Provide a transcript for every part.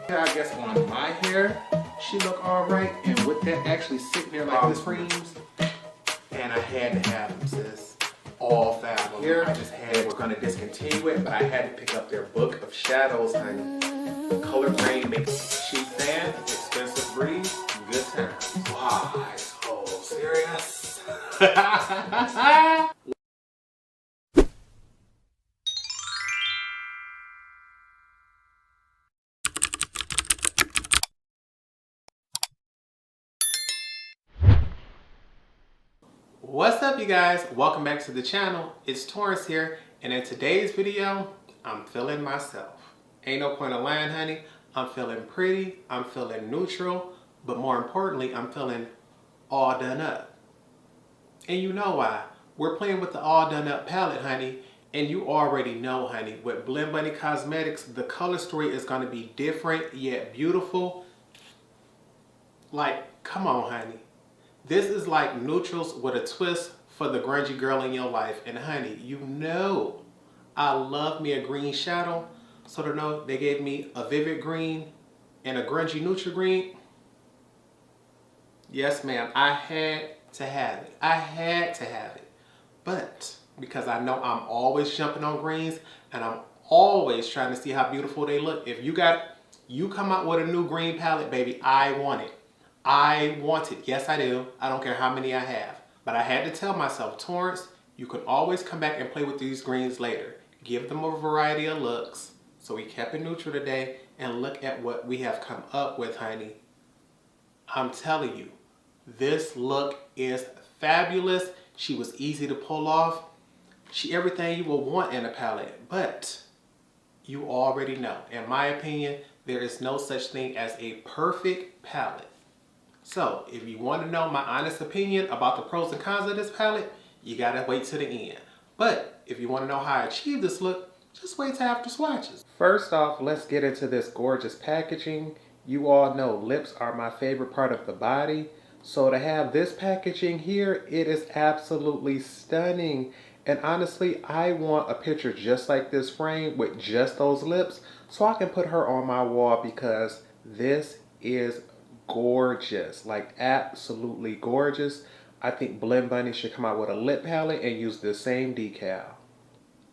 I guess on my hair, she look all right. And with that actually sitting there like this creams, and I had to have them, sis. All 5 of them. Here, I just had, we're gonna discontinue it, but I had to pick up their book of shadows, honey. Color grade makes cheap fan, expensive breeze, good times. Wow, so serious. What's up, you guys? Welcome back to the channel. It's Torrence here, and in today's video, I'm feeling myself. Ain't no point of lying, honey. I'm feeling pretty, I'm feeling neutral, but more importantly, I'm feeling all done up. And you know why. We're playing with the all done up palette, honey, and you already know, honey, with Blend Bunny Cosmetics, the color story is gonna be different yet beautiful. Like, come on, honey. This is like neutrals with a twist for the grungy girl in your life. And honey, you know I love me a green shadow. So to know they gave me a vivid green and a grungy neutral green. Yes, ma'am, I had to have it. I had to have it. But because I know I'm always jumping on greens and I'm always trying to see how beautiful they look. If you come out with a new green palette, baby, I want it. I want it. Yes, I do. I don't care how many I have. But I had to tell myself, Torrence, you can always come back and play with these greens later. Give them a variety of looks. So we kept it neutral today, and look at what we have come up with, honey. I'm telling you, this look is fabulous. She was easy to pull off. She everything you will want in a palette. But you already know, in my opinion, there is no such thing as a perfect palette. So, if you want to know my honest opinion about the pros and cons of this palette, you gotta wait to the end. But, if you want to know how I achieved this look, just wait till after swatches. First off, let's get into this gorgeous packaging. You all know lips are my favorite part of the body. So to have this packaging here, it is absolutely stunning. And honestly, I want a picture just like this frame with just those lips so I can put her on my wall because this is gorgeous, like absolutely gorgeous. I think Blend Bunny should come out with a lip palette and use the same decal.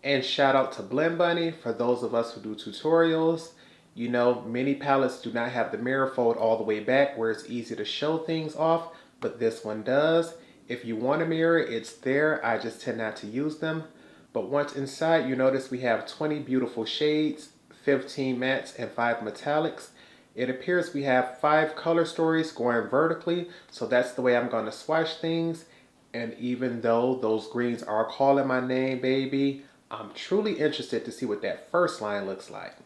And shout out to Blend Bunny for those of us who do tutorials. You know, many palettes do not have the mirror fold all the way back where it's easy to show things off, but this one does. If you want a mirror, it's there. I just tend not to use them. But once inside, you notice we have 20 beautiful shades, 15 mattes, and 5 metallics. It appears we have 5 color stories going vertically, so that's the way I'm going to swatch things. And even though those greens are calling my name, baby, I'm truly interested to see what that first line looks like.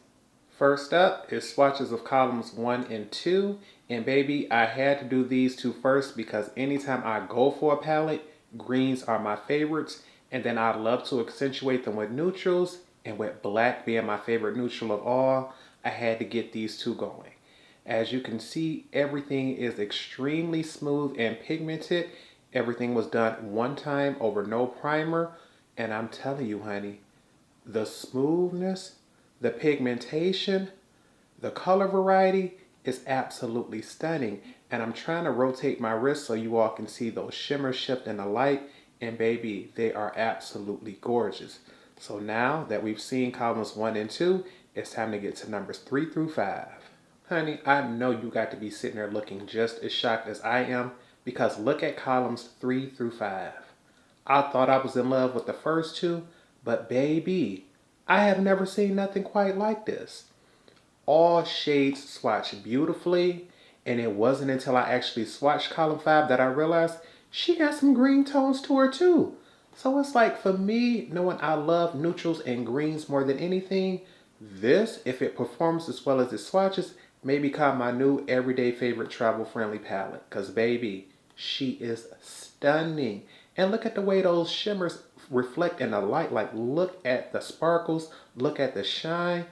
First up is swatches of columns 1 and 2. And baby, I had to do these 2 first because anytime I go for a palette, greens are my favorites. And then I love to accentuate them with neutrals. And with black being my favorite neutral of all, I had to get these 2 going. As you can see, everything is extremely smooth and pigmented. Everything was done one time over no primer. And I'm telling you, honey, the smoothness, the pigmentation, the color variety is absolutely stunning. And I'm trying to rotate my wrist so you all can see those shimmers shift in the light. And baby, they are absolutely gorgeous. So now that we've seen columns 1 and 2, it's time to get to numbers 3 through 5. Honey, I know you got to be sitting there looking just as shocked as I am because look at columns 3 through 5. I thought I was in love with the first 2, but baby, I have never seen nothing quite like this. All shades swatched beautifully, and it wasn't until I actually swatched column 5 that I realized she got some green tones to her too. So it's like, for me, knowing I love neutrals and greens more than anything, this, if it performs as well as it swatches, may become my new everyday favorite travel-friendly palette. Because baby, she is stunning. And look at the way those shimmers reflect in the light. Like, look at the sparkles. Look at the shine.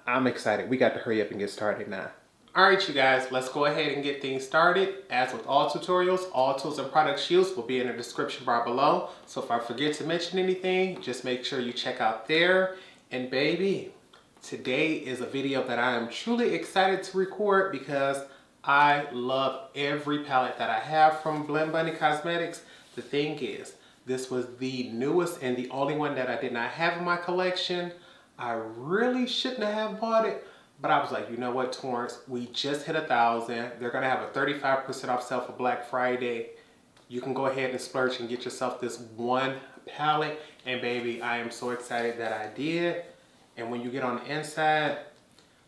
I'm excited. We got to hurry up and get started now. Alright, you guys, let's go ahead and get things started. As with all tutorials, all tools and products used will be in the description bar below. So if I forget to mention anything, just make sure you check out there. And baby, Today is a video that I am truly excited to record because I love every palette that I have from Blend Bunny Cosmetics. The thing is, this was the newest and the only one that I did not have in my collection. I really shouldn't have bought it, but I was like, you know what, Torrence, we just hit 1,000. They're gonna have a 35% off sale for Black Friday. You can go ahead and splurge and get yourself this one palette. And baby, I am so excited that I did. And when you get on the inside,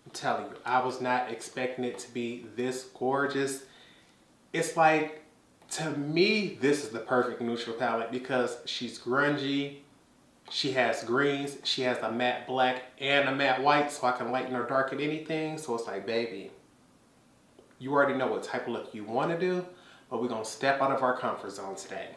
I'm telling you, I was not expecting it to be this gorgeous. It's like, to me, this is the perfect neutral palette because she's grungy, she has greens, she has a matte black and a matte white, so I can lighten or darken anything. So it's like, baby, you already know what type of look you want to do, but we're going to step out of our comfort zone today.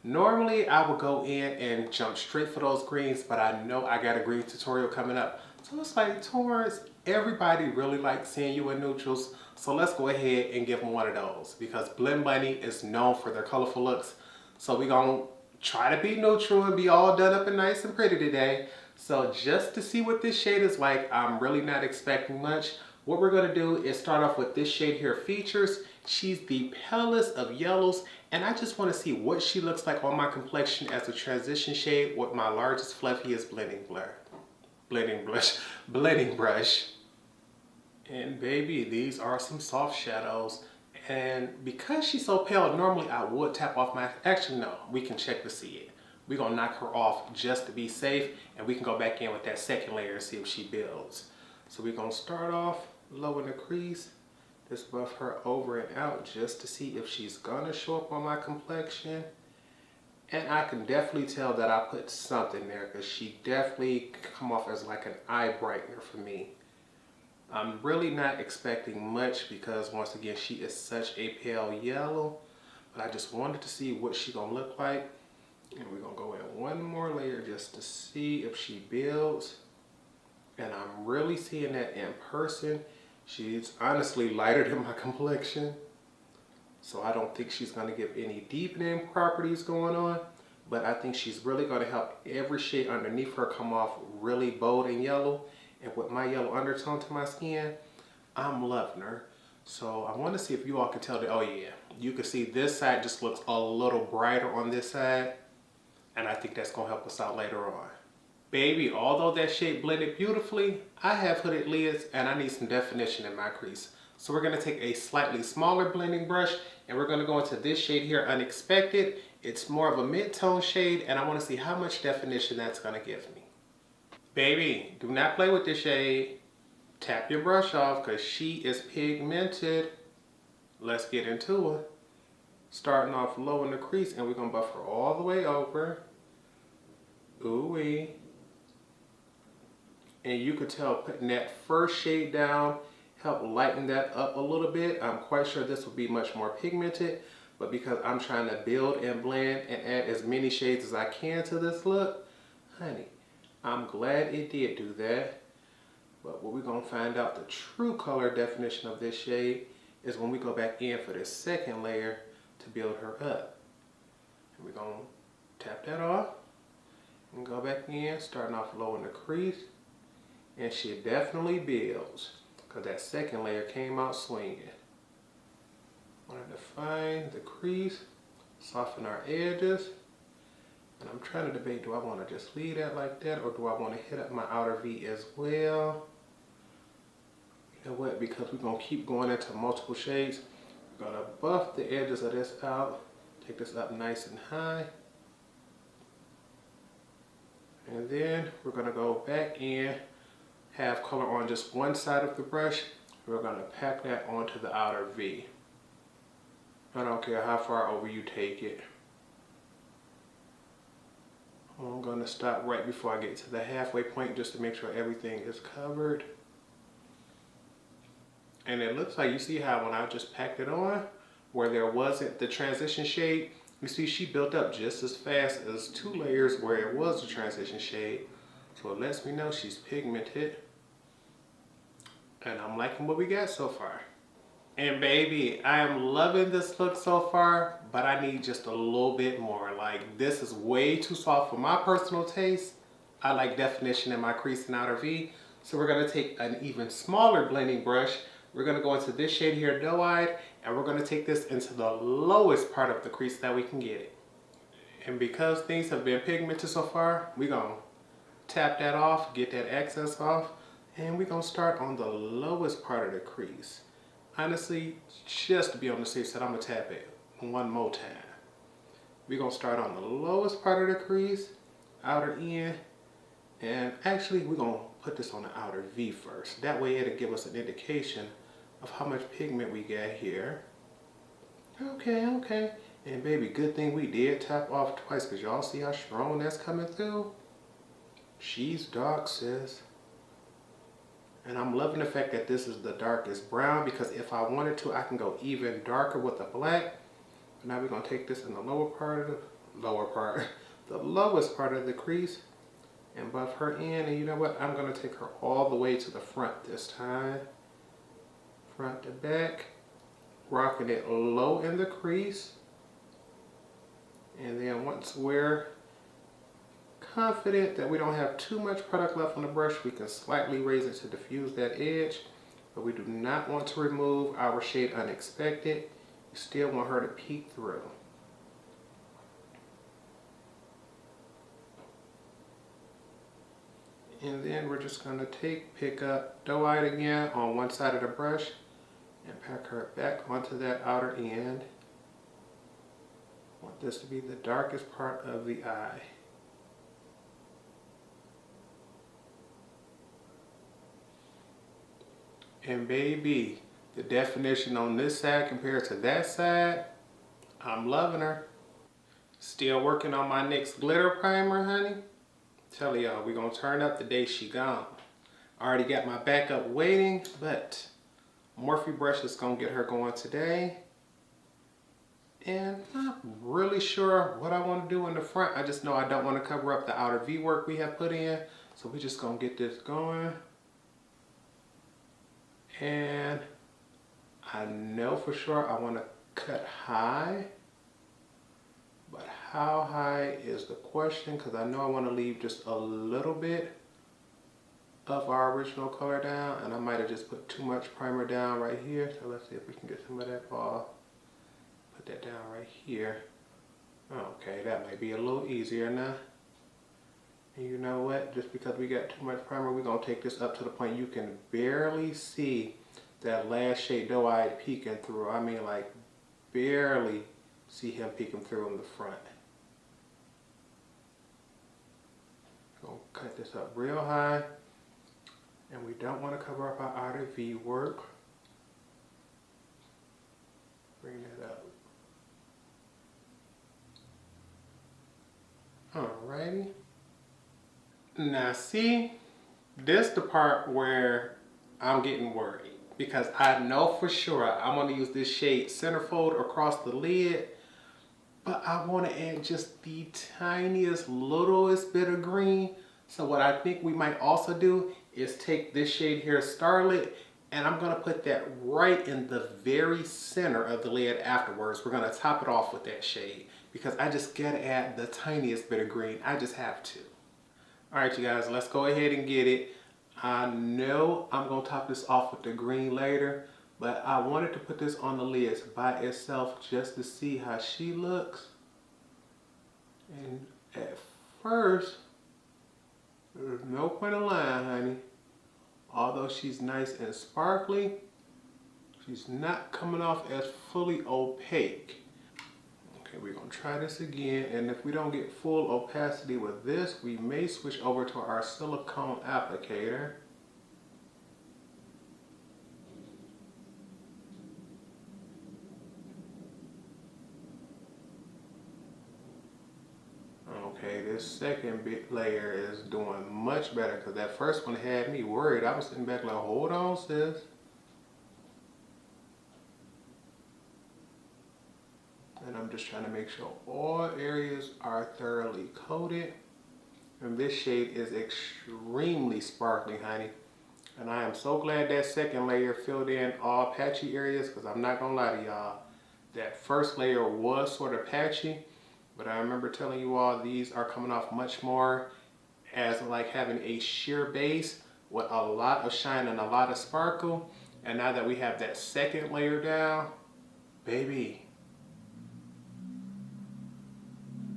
Normally, I would go in and jump straight for those greens, but I know I got a green tutorial coming up. So it's like, Torrence, everybody really likes seeing you in neutrals, so let's go ahead and give them one of those because Blend Bunny is known for their colorful looks. So we're going to try to be neutral and be all done up and nice and pretty today. So just to see what this shade is like, I'm really not expecting much. What we're going to do is start off with this shade here, Features. She's the palest of yellows, and I just want to see what she looks like on my complexion as a transition shade with my largest fluffiest blending brush. And baby, these are some soft shadows. And because she's so pale, normally I would tap off my, actually no, we can check to see it. We're going to knock her off just to be safe, and we can go back in with that second layer and see if she builds. So we're going to start off low in the crease. Just buff her over and out just to see if she's gonna show up on my complexion. And I can definitely tell that I put something there because she definitely come off as like an eye brightener for me. I'm really not expecting much because once again, she is such a pale yellow, but I just wanted to see what she gonna look like. And we're gonna go in one more layer just to see if she builds. And I'm really seeing that in person. She's honestly lighter than my complexion, so I don't think she's going to give any deepening properties going on, but I think she's really going to help every shade underneath her come off really bold and yellow. And with my yellow undertone to my skin, I'm loving her. So I want to see if you all can tell that, oh yeah, you can see this side just looks a little brighter on this side, and I think that's going to help us out later on. Baby, although that shade blended beautifully, I have hooded lids and I need some definition in my crease. So we're going to take a slightly smaller blending brush and we're going to go into this shade here, Unexpected. It's more of a mid-tone shade and I want to see how much definition that's going to give me. Baby, do not play with this shade. Tap your brush off because she is pigmented. Let's get into it. Starting off low in the crease and we're going to buff her all the way over. Ooh-wee. And you could tell putting that first shade down helped lighten that up a little bit. I'm quite sure this will be much more pigmented, but because I'm trying to build and blend and add as many shades as I can to this look, honey, I'm glad it did do that. But what we're going to find out the true color definition of this shade is when we go back in for this second layer to build her up. And we're going to tap that off and go back in, starting off low in the crease. And she definitely builds because that second layer came out swinging. Want to define the crease, soften our edges. And I'm trying to debate, do I want to just leave that like that or do I want to hit up my outer V as well? You know what, because we're going to keep going into multiple shades, we're going to buff the edges of this out, take this up nice and high. And then we're going to go back in, have color on just one side of the brush. We're going to pack that onto the outer V. I don't care how far over you take it. I'm going to stop right before I get to the halfway point just to make sure everything is covered. And it looks like, you see how when I just packed it on, where there wasn't the transition shade, you see she built up just as fast as two layers where it was a transition shade. So it lets me know she's pigmented. And I'm liking what we got so far. And baby, I am loving this look so far, but I need just a little bit more. Like, this is way too soft for my personal taste. I like definition in my crease and outer V. So we're gonna take an even smaller blending brush. We're gonna go into this shade here, Doe-Eyed, and we're gonna take this into the lowest part of the crease that we can get it. And because things have been pigmented so far, we're gonna tap that off, get that excess off, and we're gonna start on the lowest part of the crease. Honestly, just to be on the safe side, I'm gonna tap it one more time. We're gonna start on the lowest part of the crease, outer end, and actually we're gonna put this on the outer V first. That way it'll give us an indication of how much pigment we got here. Okay. And baby, good thing we did tap off twice, because y'all see how strong that's coming through? She's dark, sis. And I'm loving the fact that this is the darkest brown, because if I wanted to, I can go even darker with the black. But now we're gonna take this in the lower part of the lowest part of the crease and buff her in. And you know what? I'm gonna take her all the way to the front this time. Front to back, rocking it low in the crease. And then once we're confident that we don't have too much product left on the brush, we can slightly raise it to diffuse that edge, but we do not want to remove our shade Unexpected. We still want her to peek through. And then we're just going to pick up Doe-Eyed again on one side of the brush and pack her back onto that outer end. I want this to be the darkest part of the eye. And baby, the definition on this side compared to that side, I'm loving her. Still working on my next glitter primer, honey. Tell y'all, we're gonna turn up the day she gone. I already got my backup waiting, but Morphe brush is gonna get her going today. And I'm not really sure what I want to do in the front. I just know I don't want to cover up the outer V work we have put in. So we're just gonna get this going. And I know for sure I want to cut high, but how high is the question, because I know I want to leave just a little bit of our original color down, and I might have just put too much primer down right here. So let's see if we can get some of that off. Put that down right here. Okay, that might be a little easier now. And you know what? Just because we got too much primer, we're going to take this up to the point you can barely see that last shade Doe-Eyed peeking through. I mean, like, barely see him peeking through in the front. Gonna cut this up real high. And we don't want to cover up our outer V work. Bring that up. Alrighty. Now see, this is the part where I'm getting worried, because I know for sure I'm going to use this shade Centerfold across the lid, but I want to add just the tiniest, littlest bit of green. So what I think we might also do is take this shade here, Starlit, and I'm going to put that right in the very center of the lid afterwards. We're going to top it off with that shade, because I just got to add the tiniest bit of green. I just have to. Alright you guys, let's go ahead and get it. I know I'm going to top this off with the green later, but I wanted to put this on the lids by itself just to see how she looks. And at first, there's no point in lying, honey. Although she's nice and sparkly, she's not coming off as fully opaque. Okay, we're going to try this again, and if we don't get full opacity with this, we may switch over to our silicone applicator. Okay, this second bit layer is doing much better, because that first one had me worried. I was sitting back like, hold on, sis. And I'm just trying to make sure all areas are thoroughly coated. And this shade is extremely sparkly, honey. And I am so glad that second layer filled in all patchy areas, because I'm not gonna lie to y'all, that first layer was sort of patchy, but I remember telling you all these are coming off much more as like having a sheer base. with a lot of shine and a lot of sparkle. And now that we have that second layer down, baby,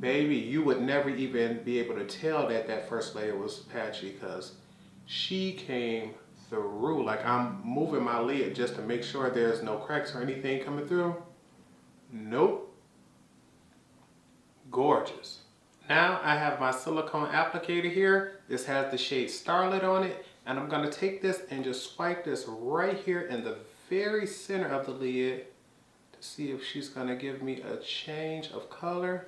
you would never even be able to tell that that first layer was patchy because she came through. Like, I'm moving my lid just to make sure there's no cracks or anything coming through. Nope. Gorgeous. Now I have my silicone applicator here. This has the shade Starlit on it. And I'm going to take this and just swipe this right here in the very center of the lid to see if she's going to give me a change of color.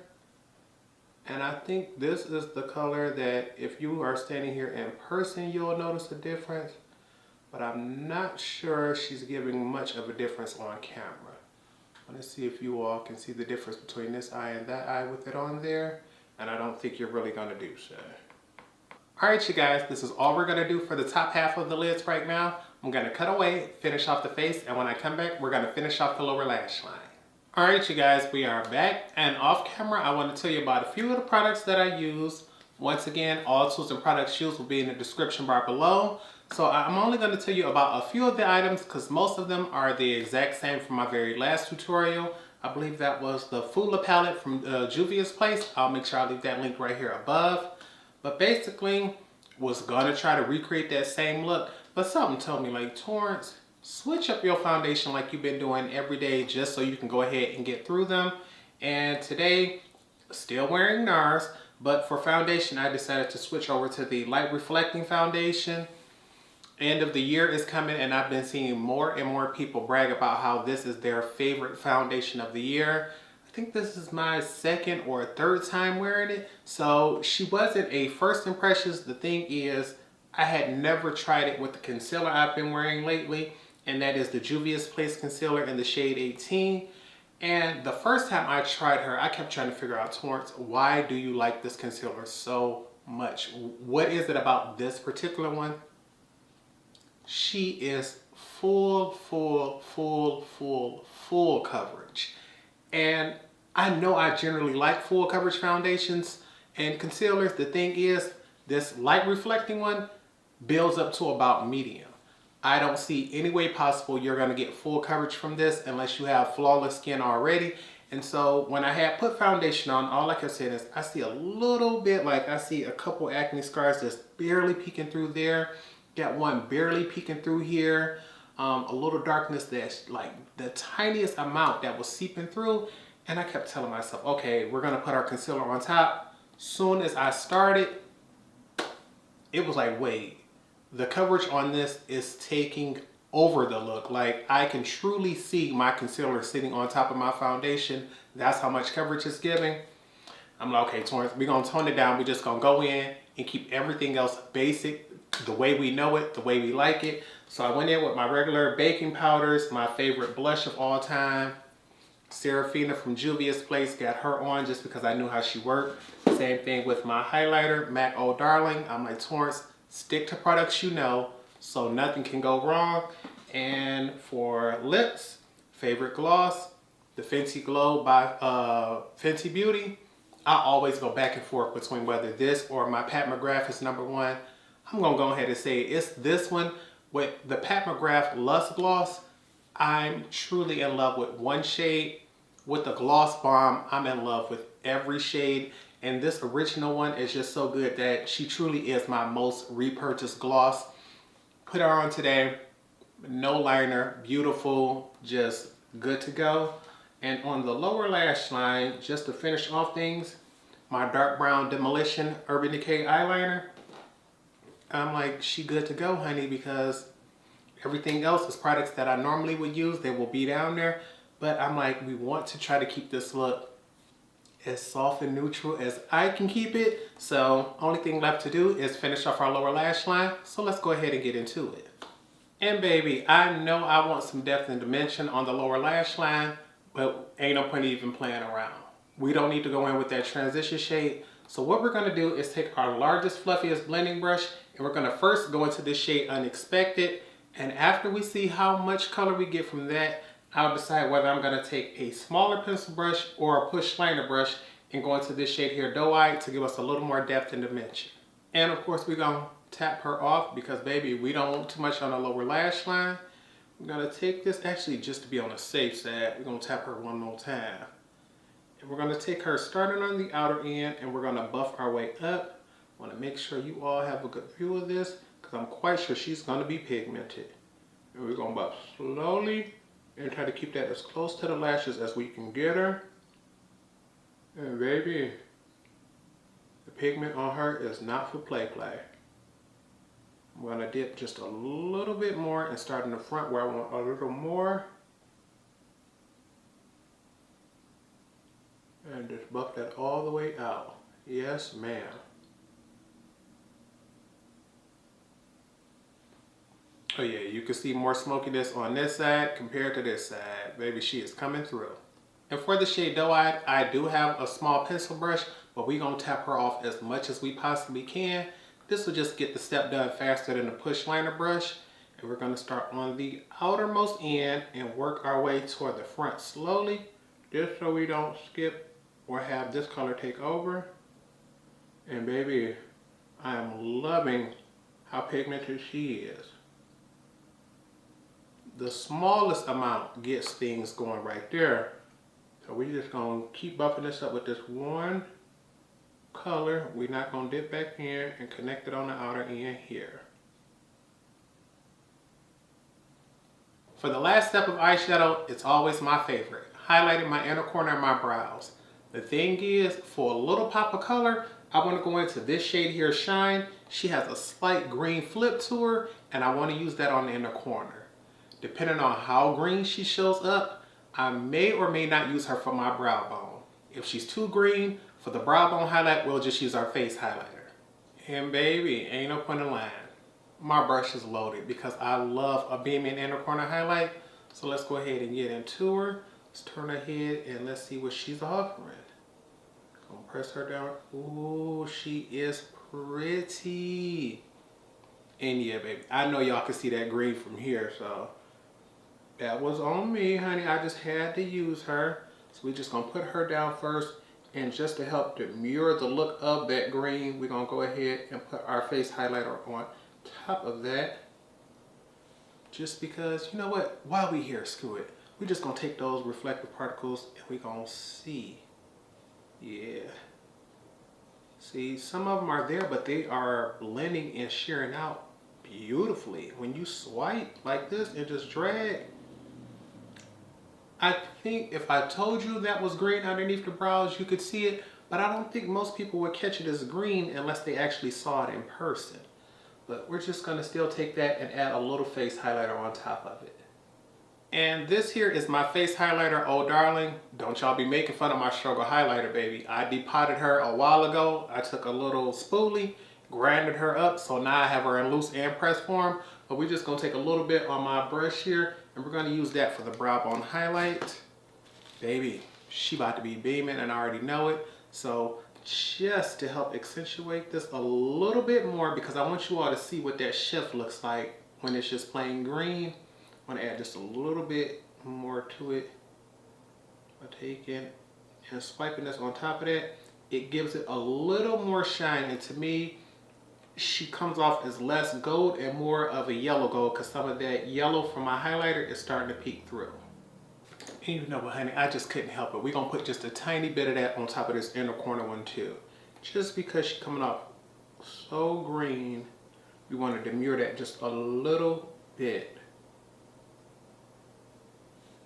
And I think this is the color that if you are standing here in person, you'll notice a difference. But I'm not sure she's giving much of a difference on camera. Let's see if you all can see the difference between this eye and that eye with it on there. And I don't think you're really gonna do so. All right, you guys, this is all we're gonna do for the top half of the lids right now. I'm gonna cut away, finish off the face, and when I come back, we're gonna finish off the lower lash line. All right, you guys, we are back, and off camera, I want to tell you about a few of the products that I use. Once again, all tools and products used will be in the description bar below. So I'm only going to tell you about a few of the items because most of them are the exact same from my very last tutorial. I believe that was the Fula palette from Juvia's Place. I'll make sure I leave that link right here above. But basically, was going to try to recreate that same look, but something told me, like, Torrence, switch up your foundation like you've been doing every day just so you can go ahead and get through them. And today, still wearing NARS, but for foundation, I decided to switch over to the light reflecting foundation. End of the year is coming, and I've been seeing more and more people brag about how this is their favorite foundation of the year. I think this is my second or third time wearing it. So she wasn't a first impressions. The thing is, I had never tried it with the concealer I've been wearing lately, and that is the Juvia's Place concealer in the shade 18. And the first time I tried her, I kept trying to figure out, Torrence, why do you like this concealer so much? What is it about this particular one? She is full coverage. And I know I generally like full coverage foundations and concealers. The thing is, this light reflecting one builds up to about medium. I don't see any way possible you're gonna get full coverage from this unless you have flawless skin already. And so when I had put foundation on, all I kept saying is, I see a little bit, like I see a couple acne scars that's barely peeking through there. Got one barely peeking through here. A little darkness that's like the tiniest amount that was seeping through. And I kept telling myself, okay, we're gonna put our concealer on top. Soon as I started, it was like, wait, the coverage on this is taking over the look. Like, I can truly see my concealer sitting on top of my foundation. That's how much coverage it's giving. I'm like, okay, Torrence, we're gonna tone it down. We're just gonna go in and keep everything else basic, the way we know it, the way we like it. So I went in with my regular baking powders, my favorite blush of all time, Serafina from Juvia's Place. Got her on just because I knew how she worked. Same thing with my highlighter, MAC Oh Darling. I'm like, Torrence, stick to products you know so nothing can go wrong. And for lips, favorite gloss, the Fenty Glow by Fenty Beauty. I always go back and forth between whether this or my Pat McGrath is #1. I'm gonna go ahead and say it's this one. With the Pat McGrath Lust Gloss, I'm truly in love with one shade. With the Gloss Bomb, I'm in love with every shade. And this original one is just so good that she truly is my most repurchased gloss. Put her on today, no liner, beautiful, just good to go. And on the lower lash line, just to finish off things, my dark brown Demolition Urban Decay eyeliner. I'm like, she good to go, honey, because everything else is products that I normally would use. They will be down there. But I'm like, we want to try to keep this look as soft and neutral as I can keep it. So only thing left to do is finish off our lower lash line. So let's go ahead and get into it. And baby, I know I want some depth and dimension on the lower lash line, but ain't no point even playing around. We don't need to go in with that transition shade. So what we're gonna do is take our largest, fluffiest blending brush, and we're gonna first go into this shade Unexpected. And after we see how much color we get from that, I'll decide whether I'm gonna take a smaller pencil brush or a push liner brush and go into this shade here, Doe Eye, to give us a little more depth and dimension. And of course, we're gonna tap her off because, baby, we don't want too much on the lower lash line. We're going to take this, actually, just to be on the safe side, we're going to tap her one more time. And we're going to take her starting on the outer end, and we're going to buff our way up. I want to make sure you all have a good view of this because I'm quite sure she's going to be pigmented. And we're going to buff slowly and try to keep that as close to the lashes as we can get her. And baby, the pigment on her is not for play. I'm going to dip just a little bit more and start in the front where I want a little more. And just buff that all the way out. Yes, ma'am. Oh yeah, you can see more smokiness on this side compared to this side. Baby, she is coming through. And for the shade Doe-Eyed, I do have a small pencil brush, but we're going to tap her off as much as we possibly can. This will just get the step done faster than the push liner brush. And we're going to start on the outermost end and work our way toward the front slowly, just so we don't skip or have this color take over. And baby, I am loving how pigmented she is. The smallest amount gets things going right there. So we're just going to keep buffing this up with this one color. We're not going to dip back in and connect it on the outer end here. For the last step of eyeshadow, it's always my favorite. Highlighting my inner corner of my brows. The thing is, for a little pop of color, I want to go into this shade here, Shine. She has a slight green flip to her, and I want to use that on the inner corner. Depending on how green she shows up, I may or may not use her for my brow bone. If she's too green, for the brow bone highlight, we'll just use our face highlighter. And baby, ain't no point in lying. My brush is loaded because I love a beaming inner corner highlight. So let's go ahead and get into her. Let's turn her head and let's see what she's offering. Gonna press her down. Ooh, she is pretty. And yeah, baby, I know y'all can see that green from here, so that was on me, honey. I just had to use her. So we're just gonna put her down first. And just to help demure the look of that green, we're gonna go ahead and put our face highlighter on top of that. Just because, you know what, while we here, screw it. We're just gonna take those reflective particles and we're gonna see. Yeah. See, some of them are there, but they are blending and shearing out beautifully. When you swipe like this and just drag, I think if I told you that was green underneath the brows, you could see it, but I don't think most people would catch it as green unless they actually saw it in person. But we're just gonna still take that and add a little face highlighter on top of it. And this here is my face highlighter, oh darling. Don't y'all be making fun of my struggle highlighter, baby. I depotted her a while ago. I took a little spoolie, grinded her up, so now I have her in loose and pressed form. But we're just gonna take a little bit on my brush here, and we're gonna use that for the brow bone highlight. Baby, she about to be beaming and I already know it. So just to help accentuate this a little bit more, because I want you all to see what that shift looks like when it's just plain green. I'm gonna add just a little bit more to it by taking and swiping this on top of that. It gives it a little more shine, and to me, she comes off as less gold and more of a yellow gold, because some of that yellow from my highlighter is starting to peek through. And you know what, honey, I just couldn't help it. We're gonna put just a tiny bit of that on top of this inner corner one too. Just because she's coming off so green, we want to demure that just a little bit.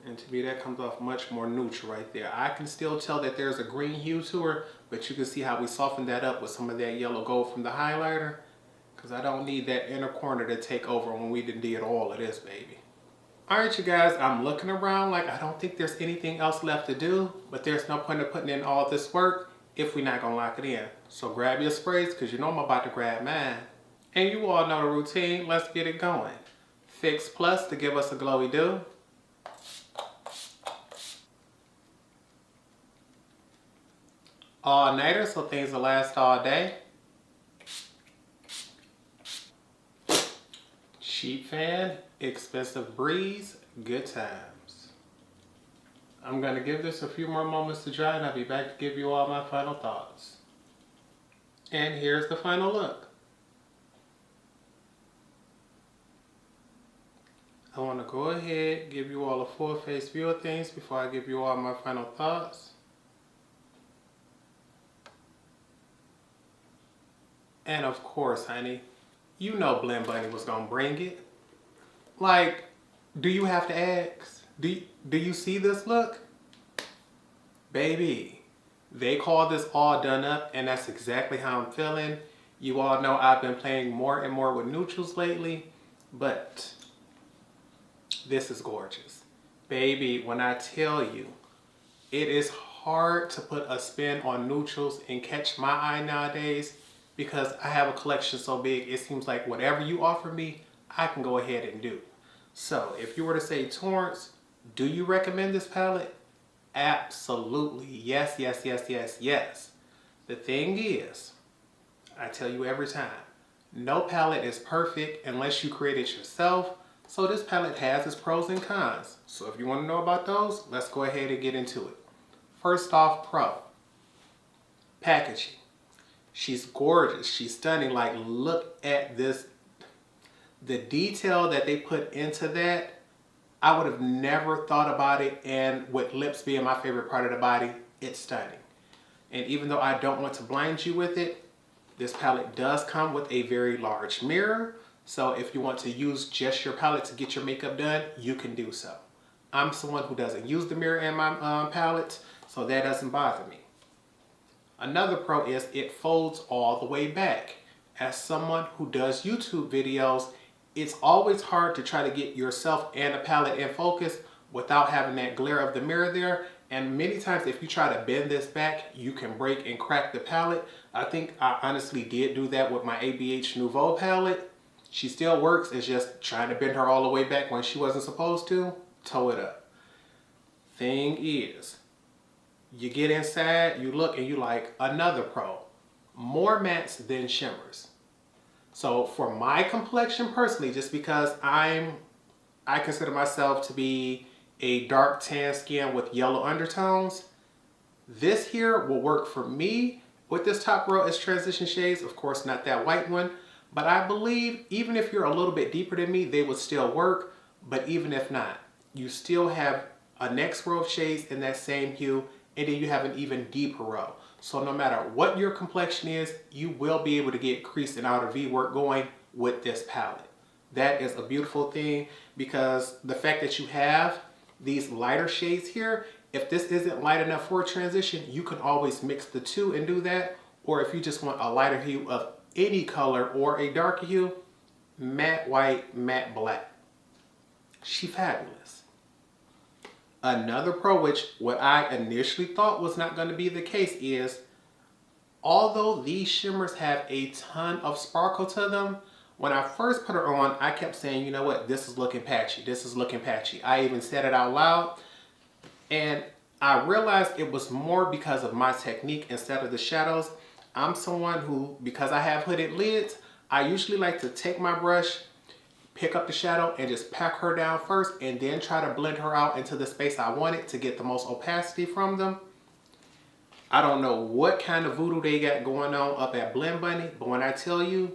And to me, that comes off much more neutral right there. I can still tell that there's a green hue to her, but you can see how we softened that up with some of that yellow gold from the highlighter. Because I don't need that inner corner to take over when we did all of this, baby. All right, you guys, I'm looking around like I don't think there's anything else left to do, but there's no point in putting in all this work if we're not gonna lock it in. So grab your sprays, because you know I'm about to grab mine. And you all know the routine, let's get it going. Fix Plus to give us a glowy do. All-nighter, so things will last all day. Cheap fan, expensive breeze, good times. I'm gonna give this a few more moments to dry and I'll be back to give you all my final thoughts. And here's the final look. I want to go ahead, give you all a full face view of things before I give you all my final thoughts. And of course, honey, you know Blend Bunny was gonna bring it. Like, do you have to ask? Do you see this look? Baby, they call this all done up, and that's exactly how I'm feeling. You all know I've been playing more and more with neutrals lately, but this is gorgeous. Baby, when I tell you, it is hard to put a spin on neutrals and catch my eye nowadays because I have a collection so big, it seems like whatever you offer me, I can go ahead and do. So if you were to say, Torrence, do you recommend this palette? Absolutely. Yes, yes, yes, yes, yes. The thing is, I tell you every time, no palette is perfect unless you create it yourself. So this palette has its pros and cons. So if you want to know about those, let's go ahead and get into it. First off, pro. Packaging. She's gorgeous. She's stunning. Like, look at this. The detail that they put into that, I would have never thought about it. And with lips being my favorite part of the body, it's stunning. And even though I don't want to blind you with it, this palette does come with a very large mirror. So if you want to use just your palette to get your makeup done, you can do so. I'm someone who doesn't use the mirror in my palettes, so that doesn't bother me. Another pro is it folds all the way back. As someone who does YouTube videos, it's always hard to try to get yourself and a palette in focus without having that glare of the mirror there. And many times if you try to bend this back, you can break and crack the palette. I think I honestly did do that with my ABH Nouveau palette. She still works, it's just trying to bend her all the way back when she wasn't supposed to. Toe it up. Thing is, you get inside, you look, and you like another pro. More mattes than shimmers. So for my complexion personally, just because I consider myself to be a dark tan skin with yellow undertones, this here will work for me. With this top row is transition shades, of course not that white one, but I believe even if you're a little bit deeper than me, they would still work. But even if not, you still have a next row of shades in that same hue, and then you have an even deeper row. So no matter what your complexion is, you will be able to get crease and outer V work going with this palette. That is a beautiful thing, because the fact that you have these lighter shades here, if this isn't light enough for a transition, you can always mix the two and do that. Or if you just want a lighter hue of any color or a darker hue, matte white, matte black. She fabulous. Another pro, which what I initially thought was not going to be the case, is although these shimmers have a ton of sparkle to them, when I first put her on, I kept saying, you know what, this is looking patchy. This is looking patchy. I even said it out loud. And I realized it was more because of my technique instead of the shadows. I'm someone who, because I have hooded lids, I usually like to take my brush, pick up the shadow, and just pack her down first, and then try to blend her out into the space I wanted to get the most opacity from them. I don't know what kind of voodoo they got going on up at Blend Bunny, but when I tell you,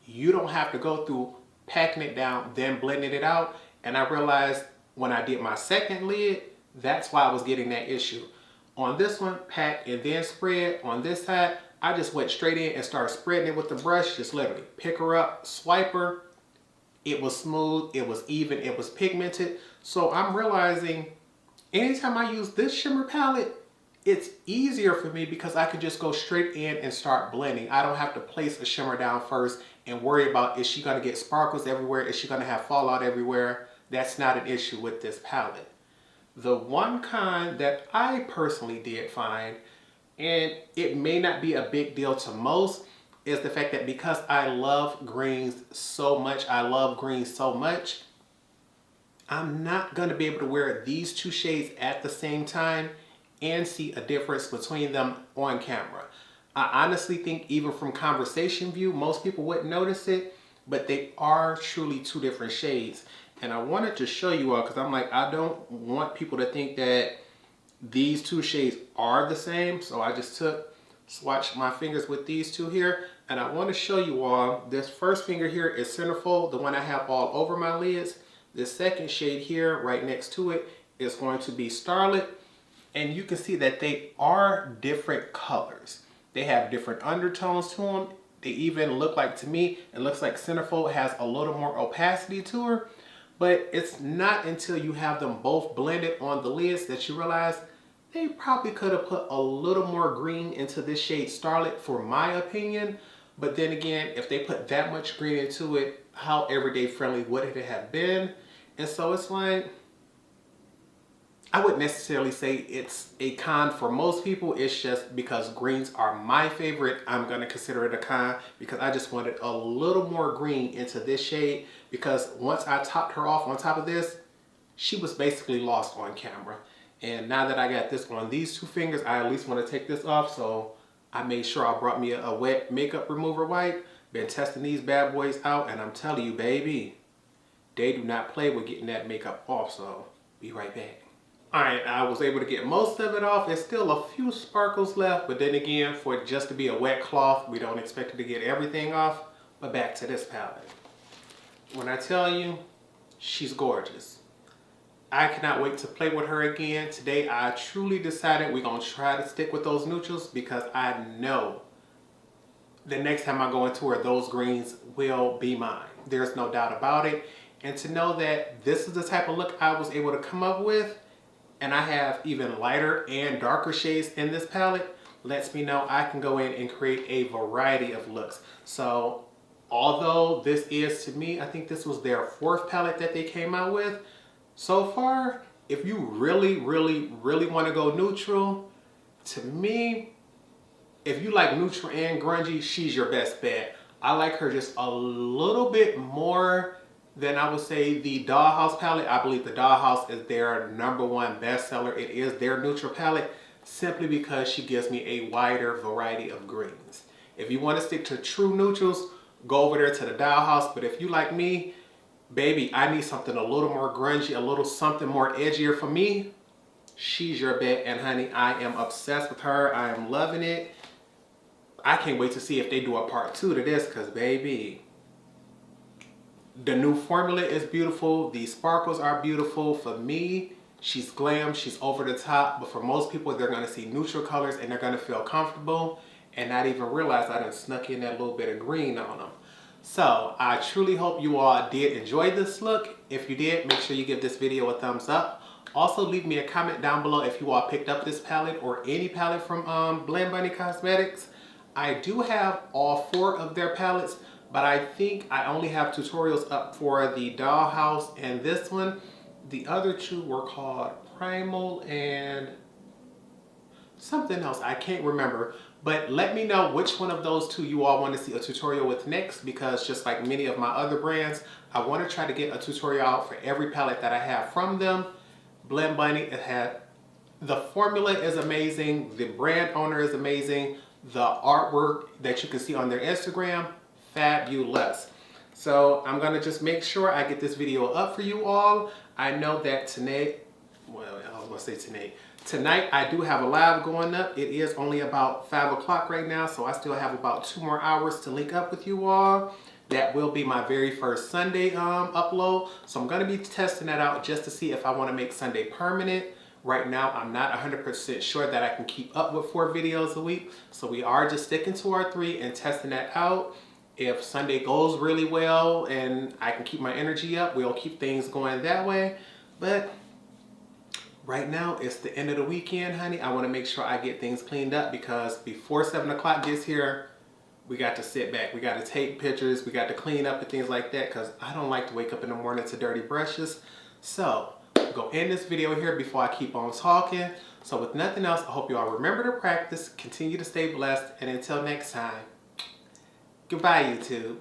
you don't have to go through packing it down, then blending it out. And I realized when I did my second lid, that's why I was getting that issue. On this one, pack and then spread. On this side, I just went straight in and started spreading it with the brush. Just literally pick her up, swipe her. It was smooth, it was even, it was pigmented. So I'm realizing anytime I use this shimmer palette, it's easier for me because I can just go straight in and start blending. I don't have to place a shimmer down first and worry about, is she gonna get sparkles everywhere? Is she gonna have fallout everywhere? That's not an issue with this palette. The one con that I personally did find, and it may not be a big deal to most, is the fact that because I love greens so much, I'm not gonna be able to wear these two shades at the same time and see a difference between them on camera. I honestly think even from conversation view, most people wouldn't notice it, but they are truly two different shades. And I wanted to show you all, because I'm like, I don't want people to think that these two shades are the same. So I just swatched my fingers with these two here, and I want to show you all. This first finger here is centerfold, the one I have all over my lids, This second shade here, right next to it, is going to be Starlit. And you can see that they are different colors. They have different undertones to them. They even look like, to me, it looks like Centerfold has a little more opacity to her. But it's not until you have them both blended on the lids that you realize they probably could have put a little more green into this shade Starlit, for my opinion. But then again, if they put that much green into it, how everyday friendly would it have been? And so it's like, I wouldn't necessarily say it's a con for most people. It's just because greens are my favorite, I'm going to consider it a con, because I just wanted a little more green into this shade, because once I topped her off on top of this, she was basically lost on camera. And now that I got this on these two fingers, I at least want to take this off. So I made sure I brought me a wet makeup remover wipe. Been testing these bad boys out, and I'm telling you, baby, they do not play with getting that makeup off. So be right back. Alright, I was able to get most of it off. There's still a few sparkles left, but then again, for it just to be a wet cloth, we don't expect it to get everything off. But back to this palette. When I tell you, she's gorgeous. I cannot wait to play with her again. Today, I truly decided we're going to try to stick with those neutrals, because I know the next time I go into her, those greens will be mine. There's no doubt about it. And to know that this is the type of look I was able to come up with, and I have even lighter and darker shades in this palette, lets me know I can go in and create a variety of looks. So although this is, to me, I think this was their 4th palette that they came out with so far, if you really want to go neutral, to me, if you like neutral and grungy, she's your best bet. I like her just a little bit more than I would say the Dollhouse palette. I believe the Dollhouse is their #1 bestseller. It is their neutral palette, simply because she gives me a wider variety of greens. If you want to stick to true neutrals, go over there to the Dollhouse. But if you like me, baby, I need something a little more grungy, a little something more edgier for me, she's your bet. And honey, I am obsessed with her. I am loving it. I can't wait to see if they do a part 2 to this, because baby, the new formula is beautiful. These sparkles are beautiful. For me, she's glam, she's over the top. But for most people, they're going to see neutral colors and they're going to feel comfortable and not even realize I done snuck in that little bit of green on them. So I truly hope you all did enjoy this look. If you did, make sure you give this video a thumbs up. Also, leave me a comment down below if you all picked up this palette or any palette from Blend Bunny Cosmetics. I do have all 4 of their palettes, but I think I only have tutorials up for the Dollhouse and this one. The other 2 were called Primal and something else. I can't remember. But let me know which one of those 2 you all want to see a tutorial with next, because just like many of my other brands, I want to try to get a tutorial out for every palette that I have from them. Blend Bunny, the formula is amazing. The brand owner is amazing. The artwork that you can see on their Instagram, fabulous. So I'm going to just make sure I get this video up for you all. I know that tonight, well, I was going to say tonight I do have a live going up. It is only about 5 o'clock right now, so I still have about 2 more hours to link up with you all. That will be my very first Sunday upload. So I'm going to be testing that out just to see if I want to make Sunday permanent. Right now, I'm not 100% sure that I can keep up with 4 videos a week. So we are just sticking to our 3 and testing that out. If Sunday goes really well and I can keep my energy up, we'll keep things going that way. But right now, it's the end of the weekend, honey. I want to make sure I get things cleaned up, because before 7 o'clock gets here, we got to sit back. We got to take pictures. We got to clean up and things like that, because I don't like to wake up in the morning to dirty brushes. So go end this video here before I keep on talking. So with nothing else, I hope you all remember to practice, continue to stay blessed, and until next time, goodbye, YouTube.